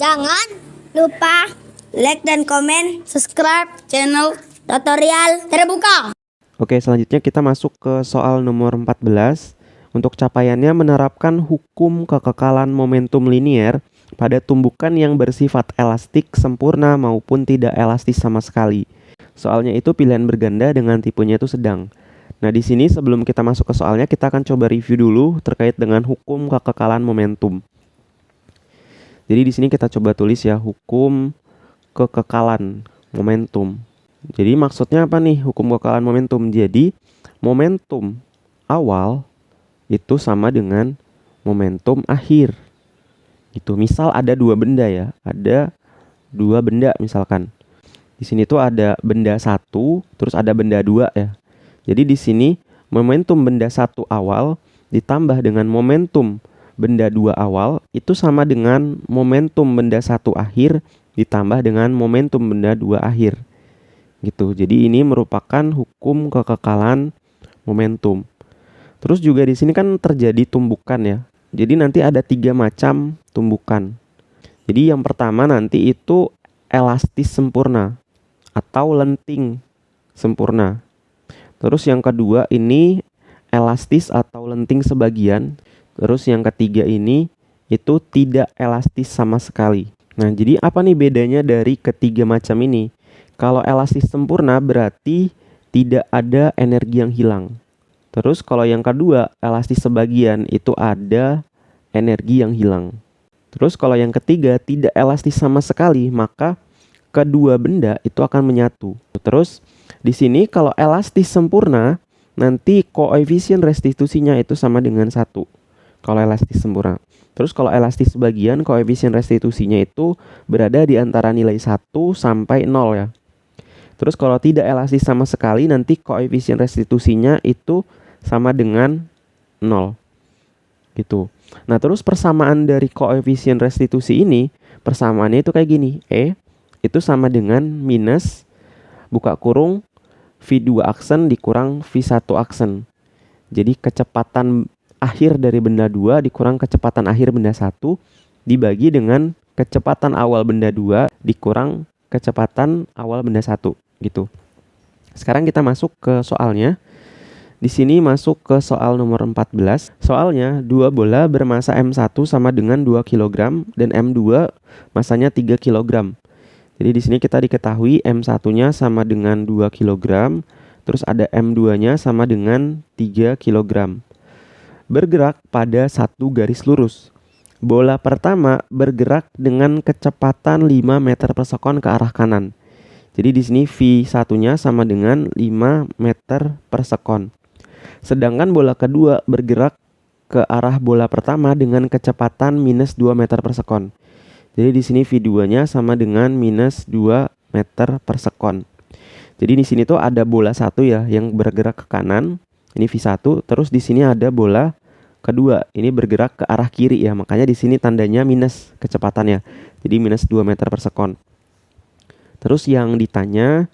Jangan lupa like dan komen, subscribe channel tutorial terbuka. Oke, selanjutnya kita masuk ke soal nomor 14. Untuk capaiannya menerapkan hukum kekekalan momentum linier pada tumbukan yang bersifat elastik sempurna maupun tidak elastis sama sekali. Soalnya itu pilihan berganda dengan tipenya itu sedang. Nah, di sini sebelum kita masuk ke soalnya, kita akan coba review dulu terkait dengan hukum kekekalan momentum. Jadi di sini kita coba tulis ya, hukum kekekalan momentum. Jadi maksudnya apa nih hukum kekekalan momentum? Jadi momentum awal itu sama dengan momentum akhir. Gitu. Misal ada dua benda ya, ada dua benda misalkan. Di sini tuh ada benda 1, terus ada benda 2 ya. Jadi di sini momentum benda 1 awal ditambah dengan momentum benda 2 awal itu sama dengan momentum benda 1 akhir ditambah dengan momentum benda 2 akhir. Gitu. Jadi ini merupakan hukum kekekalan momentum. Terus juga di sini kan terjadi tumbukan ya. Jadi nanti ada 3 macam tumbukan. Jadi yang pertama nanti itu elastis sempurna atau lenting sempurna. Terus yang kedua ini elastis atau lenting sebagian. Terus yang ketiga ini itu tidak elastis sama sekali. Nah, jadi apa nih bedanya dari ketiga macam ini? Kalau elastis sempurna berarti tidak ada energi yang hilang. Terus kalau yang kedua elastis sebagian itu ada energi yang hilang. Terus kalau yang ketiga tidak elastis sama sekali, maka kedua benda itu akan menyatu. Terus di sini kalau elastis sempurna nanti koefisien restitusinya itu sama dengan 1. Kalau elastis sempurna. Terus kalau elastis sebagian koefisien restitusinya itu berada di antara nilai 1 sampai 0 ya. Terus kalau tidak elastis sama sekali nanti koefisien restitusinya itu sama dengan 0. Gitu. Nah, terus persamaan dari koefisien restitusi ini, persamaannya itu kayak gini. E itu sama dengan minus buka kurung V2 aksen dikurang V1 aksen. Jadi kecepatan akhir dari benda 2 dikurang kecepatan akhir benda 1 dibagi dengan kecepatan awal benda 2 dikurang kecepatan awal benda 1 gitu. Sekarang kita masuk ke soalnya. Di sini masuk ke soal nomor 14. Soalnya 2 bola bermasa M1 sama dengan 2 kg dan M2 masanya 3 kg. Jadi di sini kita diketahui M1-nya sama dengan 2 kg, terus ada M2-nya sama dengan 3 kg. Bergerak pada satu garis lurus. Bola pertama bergerak dengan kecepatan 5 meter per sekon ke arah kanan. Jadi di sini V1-nya sama dengan 5 meter per sekon. Sedangkan bola kedua bergerak ke arah bola pertama dengan kecepatan minus 2 meter per sekon. Jadi di sini V2-nya sama dengan minus 2 meter per sekon. Jadi di sini tuh ada bola 1 ya yang bergerak ke kanan. Ini V1, terus di sini ada bola kedua, ini bergerak ke arah kiri ya. Makanya di sini tandanya minus kecepatannya. Jadi minus 2 meter per sekon. Terus yang ditanya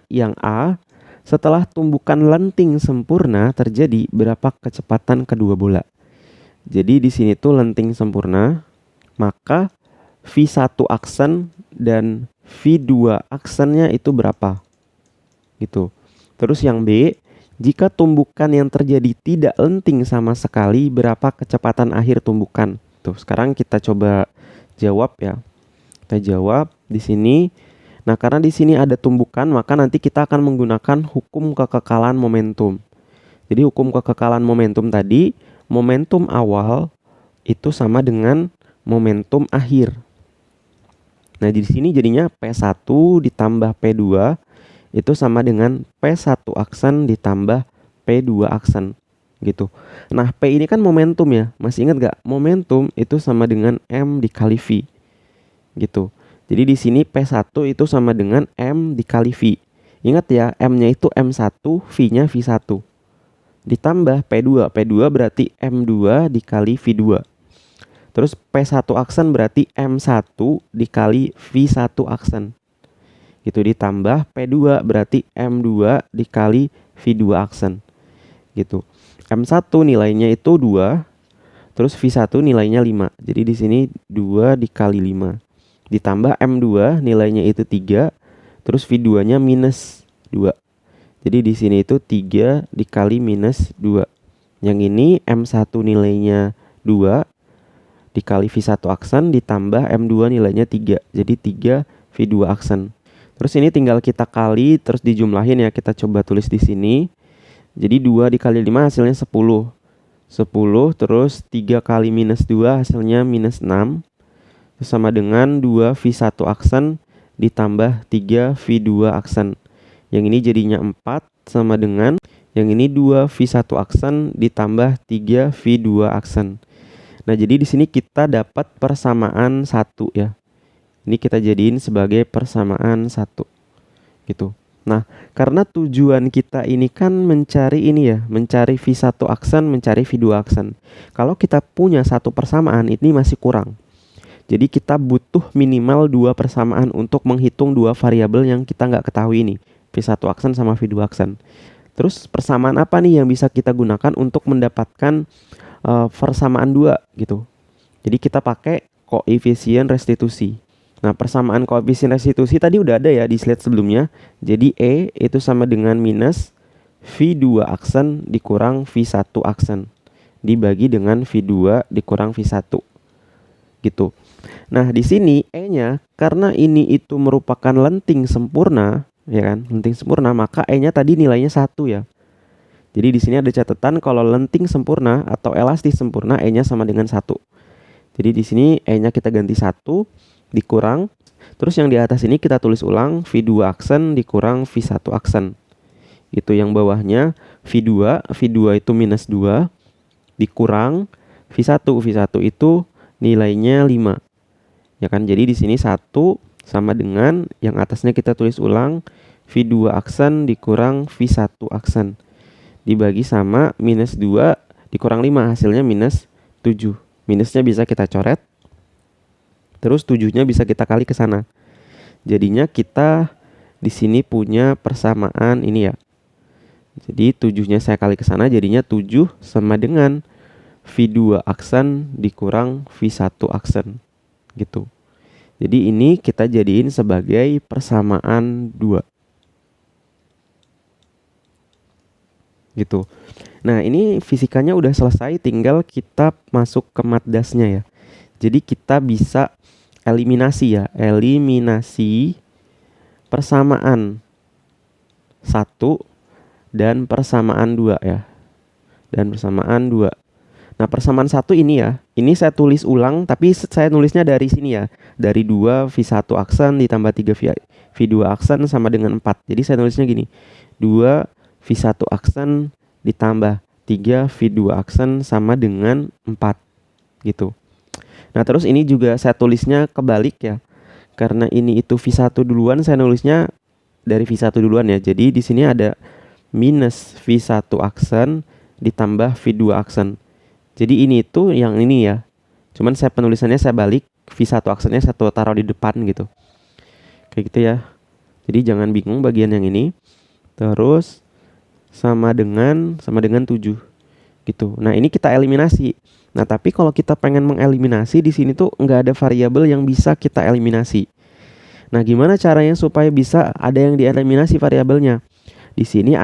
yang A, setelah tumbukan lenting sempurna terjadi berapa kecepatan kedua bola? Jadi di sini tuh lenting sempurna, maka V1 aksen dan V2 aksennya itu berapa? Gitu. Terus yang B, jika tumbukan yang terjadi tidak lenting sama sekali, berapa kecepatan akhir tumbukan? Tuh, sekarang kita coba jawab ya. Kita jawab di sini. Nah, karena di sini ada tumbukan, maka nanti kita akan menggunakan hukum kekekalan momentum. Jadi hukum kekekalan momentum tadi, momentum awal itu sama dengan momentum akhir. Nah, di sini jadinya P1 ditambah P2 itu sama dengan P1 aksen ditambah P2 aksen gitu. Nah, P ini kan momentum ya. Masih ingat gak? Momentum itu sama dengan M dikali V gitu. Jadi di sini P1 itu sama dengan M dikali V. Ingat ya, M-nya itu M1, V-nya V1. Ditambah P2. P2 berarti M2 dikali V2. Terus P1 aksen berarti M1 dikali V1 aksen. Gitu, ditambah P2 berarti M2 dikali V2 aksen. Gitu. M1 nilainya itu 2. Terus V1 nilainya 5. Jadi di sini 2 dikali 5. Ditambah M2 nilainya itu 3. Terus V2-nya minus 2. Jadi di sini itu 3 dikali minus 2. Yang ini M1 nilainya 2 dikali V1 aksen ditambah M2 nilainya 3. Jadi 3 V2 aksen. Terus ini tinggal kita kali terus dijumlahin ya. Kita coba tulis di sini. Jadi 2 dikali 5 hasilnya 10. 10 terus 3 kali minus 2 hasilnya minus 6. Terus sama dengan 2 V1 aksen ditambah 3 V2 aksen. Yang ini jadinya 4 sama dengan yang ini 2 V1 aksen ditambah 3 V2 aksen. Nah, jadi di sini kita dapat persamaan 1 ya. Ini kita jadiin sebagai persamaan 1 gitu. Nah, karena tujuan kita ini kan mencari ini ya, mencari V1 aksen, mencari V2 aksen. Kalau kita punya satu persamaan, ini masih kurang. Jadi kita butuh minimal 2 persamaan untuk menghitung 2 variabel yang kita nggak ketahui ini, V1 aksen sama V2 aksen. Terus persamaan apa nih yang bisa kita gunakan untuk mendapatkan persamaan 2 gitu. Jadi kita pakai koefisien restitusi. Nah, persamaan koefisien restitusi tadi udah ada ya di slide sebelumnya. Jadi E itu sama dengan minus V2 aksen dikurang V1 aksen dibagi dengan V2 dikurang V1 gitu. Nah, di sini E-nya karena ini itu merupakan lenting sempurna, ya kan? Lenting sempurna, maka E-nya tadi nilainya 1 ya. Jadi di sini ada catatan kalau lenting sempurna atau elastis sempurna E-nya sama dengan 1. Jadi di sini E-nya kita ganti 1 dikurang, terus yang di atas ini kita tulis ulang V2 aksen dikurang V1 aksen. Itu yang bawahnya V2 itu minus 2 dikurang V1 itu nilainya 5. Ya kan? Jadi di sini 1 sama dengan yang atasnya kita tulis ulang V2 aksen dikurang V1 aksen dibagi sama minus 2 dikurang 5 hasilnya minus 7. Minusnya bisa kita coret. Terus 7-nya bisa kita kali ke sana. Jadinya kita di sini punya persamaan ini ya. Jadi 7-nya saya kali ke sana jadinya 7 sama dengan V2 aksen dikurang V1 aksen gitu. Jadi ini kita jadiin sebagai persamaan 2. Gitu. Nah, ini fisikanya udah selesai, tinggal kita masuk ke matdasnya ya. Jadi kita bisa eliminasi ya, eliminasi persamaan 1 dan persamaan 2 ya. Dan persamaan 2. Nah, persamaan 1 ini ya, ini saya tulis ulang tapi saya nulisnya dari sini ya. Dari 2 V1 aksen ditambah 3 V2 aksen sama dengan 4. Jadi saya nulisnya gini. 2 V1 aksen ditambah 3 V2 aksen sama dengan 4 gitu. Nah, terus ini juga saya tulisnya kebalik ya. Karena ini itu V1 duluan, saya nulisnya dari V1 duluan ya. Jadi di sini ada minus V1 aksen ditambah V2 aksen. Jadi ini itu yang ini ya. Cuman saya penulisannya saya balik, V1 aksennya saya taruh di depan gitu. Kayak gitu ya. Jadi jangan bingung bagian yang ini. Terus sama dengan 7 gitu. Nah, ini kita eliminasi. Nah, tapi kalau kita pengen mengeliminasi di sini tuh nggak ada variabel yang bisa kita eliminasi. Nah, gimana caranya supaya bisa ada yang dieliminasi variabelnya? Di sini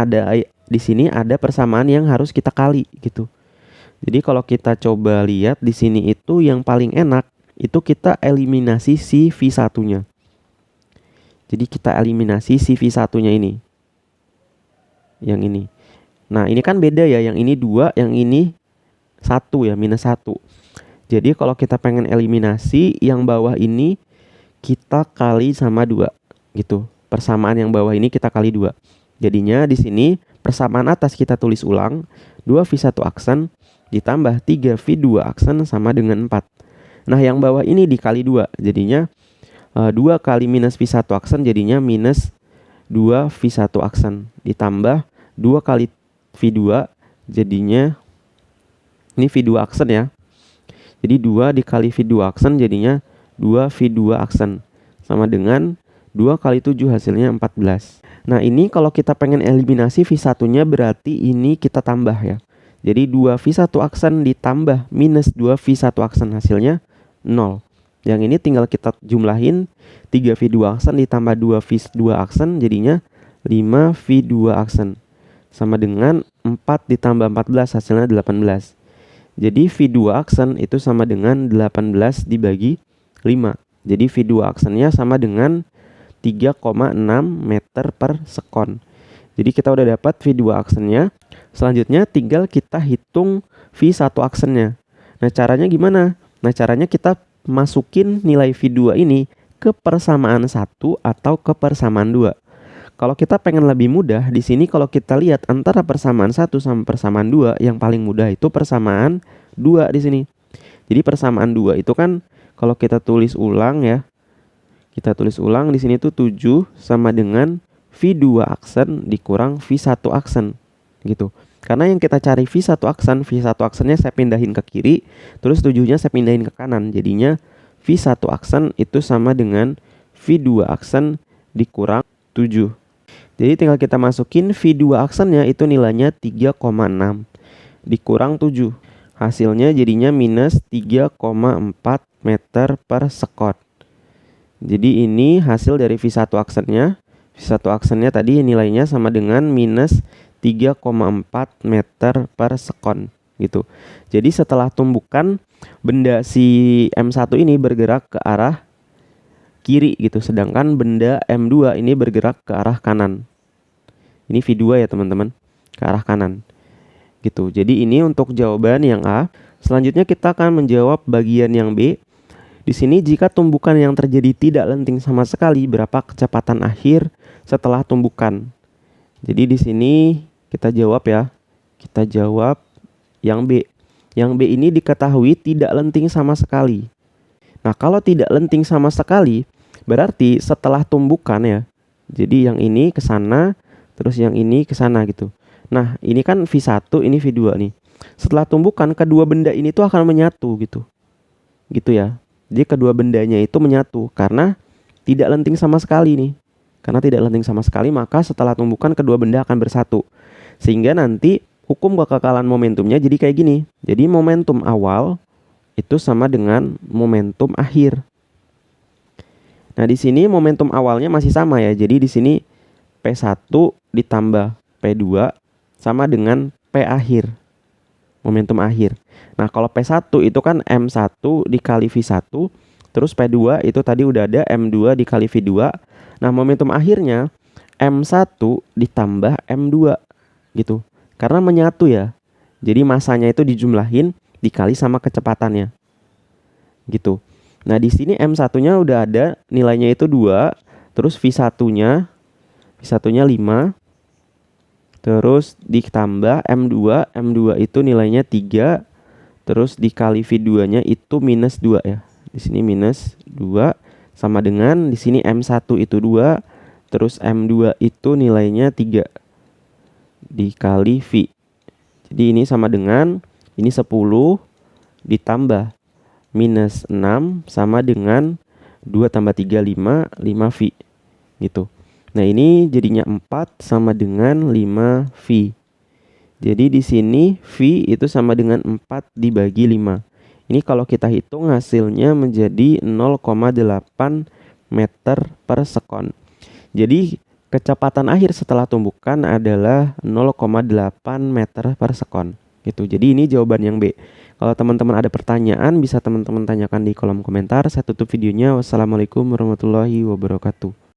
ada persamaan yang harus kita kali gitu. Jadi kalau kita coba lihat di sini itu yang paling enak itu kita eliminasi si V1-nya. Jadi kita eliminasi si V1-nya ini. Yang ini. Nah, ini kan beda ya, yang ini 2, yang ini 1 ya, minus 1. Jadi kalau kita pengen eliminasi yang bawah ini kita kali sama 2 gitu. Persamaan yang bawah ini kita kali 2. Jadinya di sini persamaan atas kita tulis ulang 2 V1 aksen ditambah 3 V2 aksen sama dengan 4. Nah, yang bawah ini dikali 2. Jadinya 2 kali minus V1 aksen jadinya minus 2 V1 aksen ditambah 2 kali V2 jadinya ini V2 aksen ya. Jadi 2 dikali V2 aksen jadinya 2 V2 aksen sama dengan 2 kali 7 hasilnya 14. Nah, ini kalau kita pengen eliminasi V1-nya berarti ini kita tambah ya. Jadi 2V1 aksen ditambah minus 2V1 aksen hasilnya 0. Yang ini tinggal kita jumlahin 3V2 aksen ditambah 2V2 aksen jadinya 5V2 aksen. Sama dengan 4 ditambah 14 hasilnya 18. Jadi V2 aksen itu sama dengan 18 dibagi 5. Jadi V2 aksennya sama dengan 3,6 meter per sekon. Jadi kita udah dapat V2 aksennya. Selanjutnya tinggal kita hitung V1 aksennya. Nah caranya gimana? Nah caranya kita masukin nilai V2 ini ke persamaan 1 atau ke persamaan 2. Kalau kita pengen lebih mudah, di sini kalau kita lihat antara persamaan 1 sama persamaan 2, yang paling mudah itu persamaan 2 di sini. Jadi persamaan 2 itu kan kalau kita tulis ulang ya. Kita tulis ulang di sini tuh 7 sama dengan V2 aksen dikurang V1 aksen gitu. Karena yang kita cari V1 aksennya saya pindahin ke kiri, terus 7-nya saya pindahin ke kanan. Jadinya V1 aksen itu sama dengan V2 aksen dikurang 7. Jadi tinggal kita masukin V2 aksennya itu nilainya 3,6 dikurang 7. Hasilnya jadinya minus 3,4 meter per sekon. Jadi ini hasil dari V1 aksennya. V1 aksennya tadi nilainya sama dengan minus 3,4 meter per sekon gitu. Jadi setelah tumbukan benda si M1 ini bergerak ke arah kiri gitu, sedangkan benda M2 ini bergerak ke arah kanan. Ini V2 ya teman-teman, ke arah kanan gitu. Jadi ini untuk jawaban yang A. Selanjutnya kita akan menjawab bagian yang B. Di sini jika tumbukan yang terjadi tidak lenting sama sekali, berapa kecepatan akhir setelah tumbukan? Jadi di sini kita jawab ya. Kita jawab yang B. Yang B ini diketahui tidak lenting sama sekali. Nah, kalau tidak lenting sama sekali, berarti setelah tumbukan ya. Jadi yang ini ke sana, terus yang ini ke sana gitu. Nah, ini kan V1, ini V2 nih. Setelah tumbukan, kedua benda ini tuh akan menyatu gitu. Gitu ya. Jadi kedua bendanya itu menyatu karena tidak lenting sama sekali nih. Karena tidak lenting sama sekali, maka setelah tumbukan kedua benda akan bersatu. Sehingga nanti hukum kekekalan momentumnya jadi kayak gini. Jadi momentum awal itu sama dengan momentum akhir. Nah, di sini momentum awalnya masih sama ya. Jadi di sini P1 ditambah P2 sama dengan P akhir. Momentum akhir. Nah, kalau P1 itu kan M1 dikali V1, terus P2 itu tadi udah ada M2 dikali V2. Nah, momentum akhirnya M1 ditambah M2 gitu. Karena menyatu ya. Jadi masanya itu dijumlahin dikali sama kecepatannya. Gitu. Nah, di sini M1-nya udah ada nilainya itu 2, terus V1-nya 5, terus ditambah M2 itu nilainya 3, terus dikali V2-nya itu minus 2 ya. Di sini minus 2 sama dengan di sini M1 itu 2, terus M2 itu nilainya 3 dikali V. Jadi ini sama dengan ini 10 ditambah minus 6 sama dengan 2 tambah 3 5V gitu. Nah, ini jadinya 4 sama dengan 5V. Jadi di sini V itu sama dengan 4 dibagi 5. Ini kalau kita hitung hasilnya menjadi 0,8 meter per sekon. Jadi kecepatan akhir setelah tumbukan adalah 0,8 meter per sekon gitu. Jadi ini jawaban yang B. Kalau teman-teman ada pertanyaan bisa teman-teman tanyakan di kolom komentar. Saya tutup videonya. Wassalamualaikum warahmatullahi wabarakatuh.